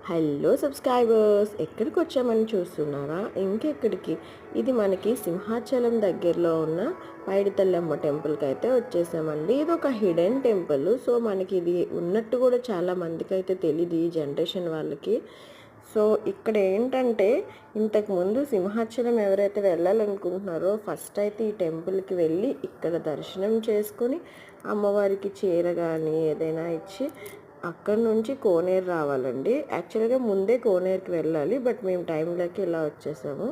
Hello subscribers, ఎక్కడికి వచ్చామని చూస్తున్నారా? ఇంకెక్కడికి, ఇది మనకి సింహాచలం దగ్గరలో ఉన్న పైడితల్లమ్మ టెంపుల్కి అయితే వచ్చేసామండి. ఇది ఒక హిడెన్ టెంపుల్. సో మనకి ఇది ఉన్నట్టు కూడా చాలా మందికి అయితే తెలియదు, ఈ జనరేషన్ వాళ్ళకి. సో ఇక్కడ ఏంటంటే, ఇంతకుముందు సింహాచలం ఎవరైతే వెళ్ళాలనుకుంటున్నారో ఫస్ట్ అయితే ఈ టెంపుల్కి వెళ్ళి ఇక్కడ దర్శనం చేసుకొని అమ్మవారికి చీర కానీ ఏదైనా ఇచ్చి అక్కడి నుంచి కోనేరు రావాలండి. యాక్చువల్గా ముందే కోనేరుకి వెళ్ళాలి, బట్ మేము టైంలోకి ఇలా వచ్చేసాము.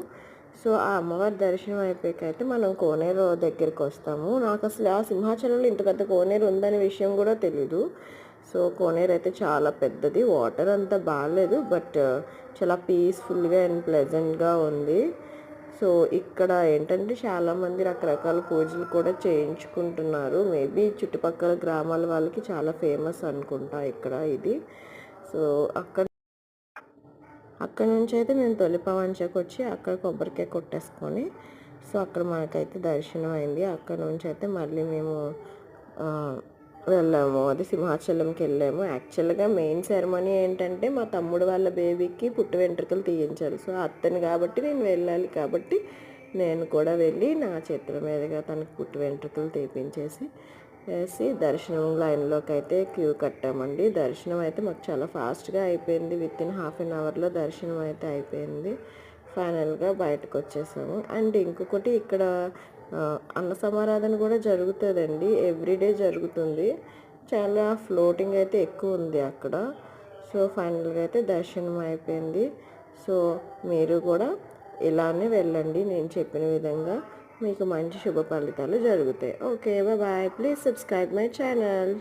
సో ఆ అమ్మవారి దర్శనం అయిపోయాకైతే మనం కోనేరు దగ్గరికి వస్తాము. నాకు అసలు ఆ సింహాచలంలో ఇంత పెద్ద కోనేరు ఉందనే విషయం కూడా తెలీదు. సో కోనేరు అయితే చాలా పెద్దది, వాటర్ అంతా బాగాలేదు, బట్ చాలా పీస్ఫుల్గా అండ్ ప్లెజెంట్గా ఉంది. సో ఇక్కడ ఏంటంటే చాలామంది రకరకాల పూజలు కూడా చేయించుకుంటున్నారు. మేబీ చుట్టుపక్కల గ్రామాల వాళ్ళకి చాలా ఫేమస్ అనుకుంటా ఇక్కడ ఇది. సో అక్కడ నుంచి అయితే మేము తొలిపవంచకు వచ్చి అక్కడ కొబ్బరికాయ కొట్టేసుకొని, సో అక్కడ మనకైతే దర్శనం అయింది. అక్కడ నుంచి అయితే మళ్ళీ మేము వెళ్ళాము, అది సింహాచలంకి వెళ్ళాము. యాక్చువల్గా మెయిన్ సెరమనీ ఏంటంటే మా తమ్ముడు వాళ్ళ బేబీకి పుట్టు వెంట్రుకలు తీయించాలి. సో అతను కాబట్టి నేను వెళ్ళాలి, కాబట్టి నేను కూడా వెళ్ళి నా చేతుల మీదుగా తనకు పుట్టు వెంట్రుకలు తీపించేసి దర్శనం లైన్లోకి అయితే క్యూ కట్టామండి. దర్శనం అయితే మాకు చాలా ఫాస్ట్గా అయిపోయింది. వితిన్ హాఫ్ అన్ అవర్లో దర్శనం అయితే అయిపోయింది. ఫైనల్గా బయటకు వచ్చేసాము. అండ్ ఇంకొకటి, ఇక్కడ అన్న సమారాధన కూడా జరుగుతుందండి, ఎవ్రీడే జరుగుతుంది. చాలా ఫ్లోటింగ్ అయితే ఎక్కువ ఉంది అక్కడ. సో ఫైనల్గా అయితే దర్శనం అయిపోయింది. సో మీరు కూడా ఇలానే వెళ్ళండి, నేను చెప్పిన విధంగా మీకు మంచి శుభ ఫలితాలు జరుగుతాయి. Okay, bye. Please subscribe my channel.